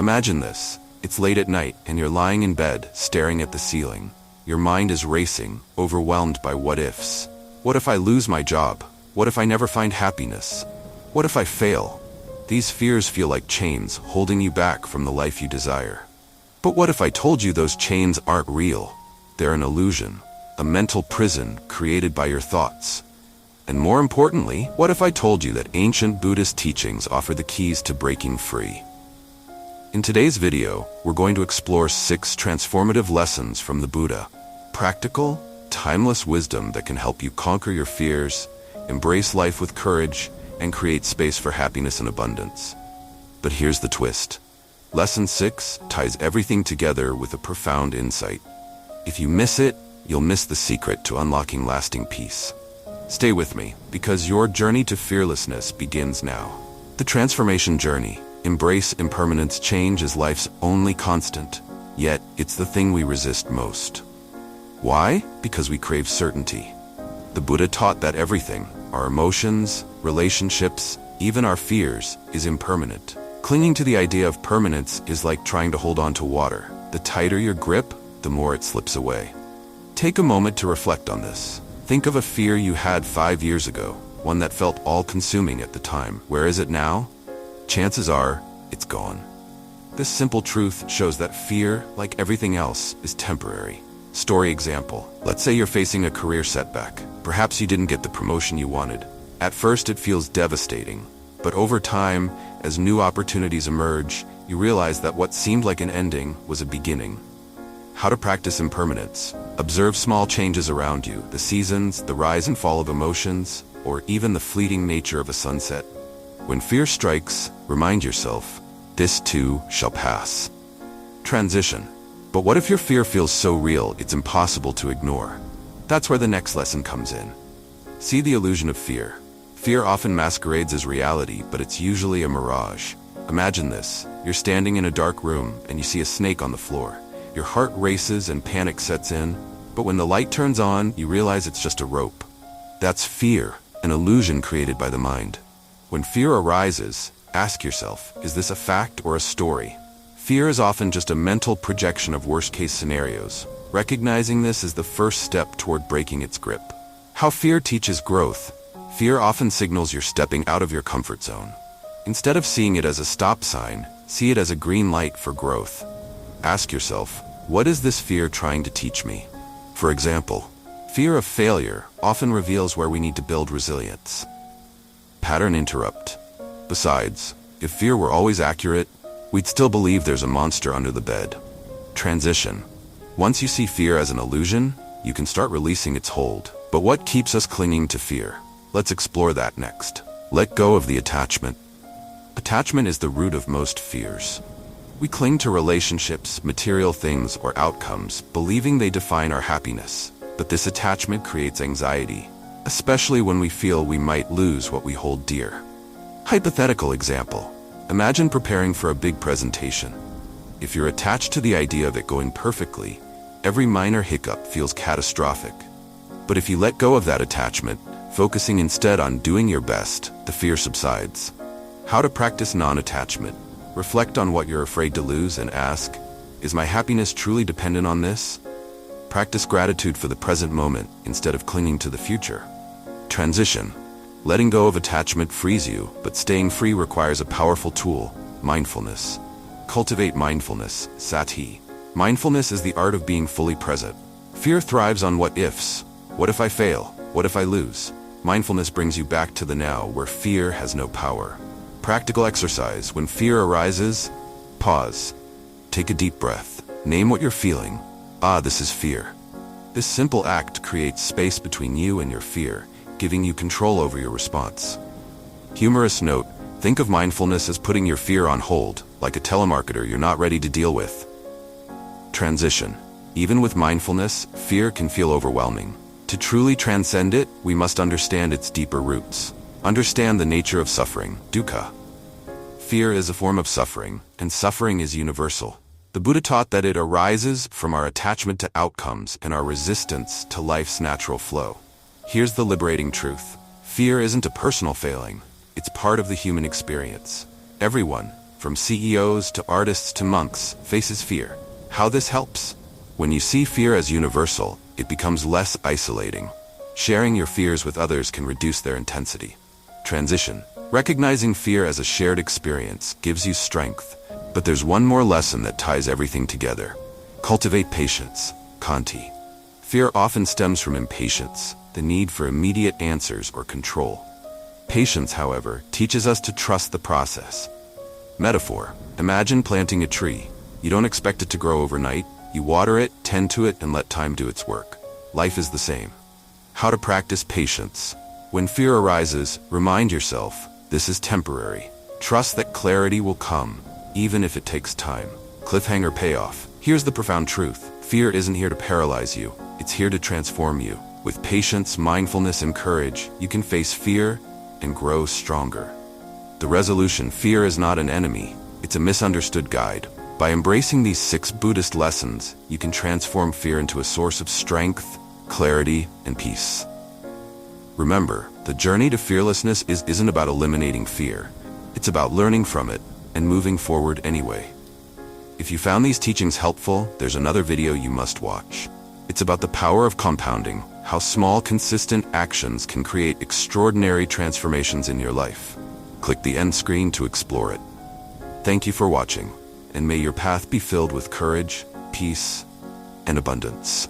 Imagine this. It's late at night and you're lying in bed, staring at the ceiling. Your mind is racing, overwhelmed by what-ifs. What if I lose my job? What if I never find happiness? What if I fail? These fears feel like chains holding you back from the life you desire. But what if I told you those chains aren't real? They're an illusion, a mental prison created by your thoughts. And more importantly, what if I told you that ancient Buddhist teachings offer the keys to breaking free? In today's video, we're going to explore 6 transformative lessons from the Buddha. Practical, timeless wisdom that can help you conquer your fears, embrace life with courage, and create space for happiness and abundance. But here's the twist. Lesson 6 ties everything together with a profound insight. If you miss it, you'll miss the secret to unlocking lasting peace. Stay with me, because your journey to fearlessness begins now. The transformation journey. Embrace impermanence. Change is life's only constant, yet it's the thing we resist most. Why? Because we crave certainty. The Buddha taught that everything, our emotions, relationships, even our fears, is impermanent. Clinging to the idea of permanence is like trying to hold on to water. The tighter your grip, the more it slips away. Take a moment to reflect on this. Think of a fear you had 5 years ago, one that felt all-consuming at the time. Where is it now? Chances are, it's gone. This simple truth shows that fear, like everything else, is temporary. Story example. Let's say you're facing a career setback. Perhaps you didn't get the promotion you wanted. At first it feels devastating, but over time, as new opportunities emerge, you realize that what seemed like an ending was a beginning. How to practice impermanence. Observe small changes around you, the seasons, the rise and fall of emotions, or even the fleeting nature of a sunset. When fear strikes, remind yourself, this too shall pass. Transition. But what if your fear feels so real it's impossible to ignore? That's where the next lesson comes in. See the illusion of fear. Fear often masquerades as reality, but it's usually a mirage. Imagine this. You're standing in a dark room and you see a snake on the floor. Your heart races and panic sets in, but when the light turns on, you realize it's just a rope. That's fear, an illusion created by the mind. When fear arises, ask yourself, is this a fact or a story? Fear is often just a mental projection of worst-case scenarios. Recognizing this is the first step toward breaking its grip. How fear teaches growth. Fear often signals you're stepping out of your comfort zone. Instead of seeing it as a stop sign, see it as a green light for growth. Ask yourself, what is this fear trying to teach me? For example, fear of failure often reveals where we need to build resilience. Pattern interrupt. Besides, if fear were always accurate, we'd still believe there's a monster under the bed. Transition. Once you see fear as an illusion, you can start releasing its hold. But what keeps us clinging to fear? Let's explore that next. Let go of the attachment. Attachment is the root of most fears. We cling to relationships, material things, or outcomes, believing they define our happiness. But this attachment creates anxiety, especially when we feel we might lose what we hold dear. Hypothetical example. Imagine preparing for a big presentation. If you're attached to the idea of it going perfectly, every minor hiccup feels catastrophic. But if you let go of that attachment, focusing instead on doing your best, the fear subsides. How to practice non-attachment. Reflect on what you're afraid to lose and ask, is my happiness truly dependent on this? Practice gratitude for the present moment instead of clinging to the future. Transition. Letting go of attachment frees you, but staying free requires a powerful tool, mindfulness. Cultivate mindfulness, sati. Mindfulness is the art of being fully present. Fear thrives on what-ifs. What if I fail? What if I lose? Mindfulness brings you back to the now, where fear has no power. Practical exercise. When fear arises, pause. Take a deep breath. Name what you're feeling. This is fear. This simple act creates space between you and your fear, giving you control over your response. Humorous note, think of mindfulness as putting your fear on hold, like a telemarketer you're not ready to deal with. Transition. Even with mindfulness, fear can feel overwhelming. To truly transcend it, we must understand its deeper roots. Understand the nature of suffering, dukkha. Fear is a form of suffering, and suffering is universal. The Buddha taught that it arises from our attachment to outcomes and our resistance to life's natural flow. Here's the liberating truth. Fear isn't a personal failing. It's part of the human experience. Everyone, from CEOs to artists to monks, faces fear. How this helps? When you see fear as universal, it becomes less isolating. Sharing your fears with others can reduce their intensity. Transition. Recognizing fear as a shared experience gives you strength, but there's one more lesson that ties everything together. Cultivate patience. Kanti. Fear often stems from impatience, the need for immediate answers or control. Patience, however, teaches us to trust the process. Metaphor. Imagine planting a tree. You don't expect it to grow overnight. You water it, tend to it, and let time do its work. Life is the same. How to practice patience. When fear arises, remind yourself, this is temporary. Trust that clarity will come, even if it takes time. Cliffhanger payoff. Here's the profound truth. Fear isn't here to paralyze you. It's here to transform you. With patience, mindfulness, and courage, you can face fear and grow stronger. The resolution: fear is not an enemy. It's a misunderstood guide. By embracing these 6 Buddhist lessons, you can transform fear into a source of strength, clarity, and peace. Remember, the journey to fearlessness isn't about eliminating fear. It's about learning from it and moving forward anyway. If you found these teachings helpful, there's another video you must watch. It's about the power of compounding, how small, consistent actions can create extraordinary transformations in your life. Click the end screen to explore it. Thank you for watching, and may your path be filled with courage, peace, and abundance.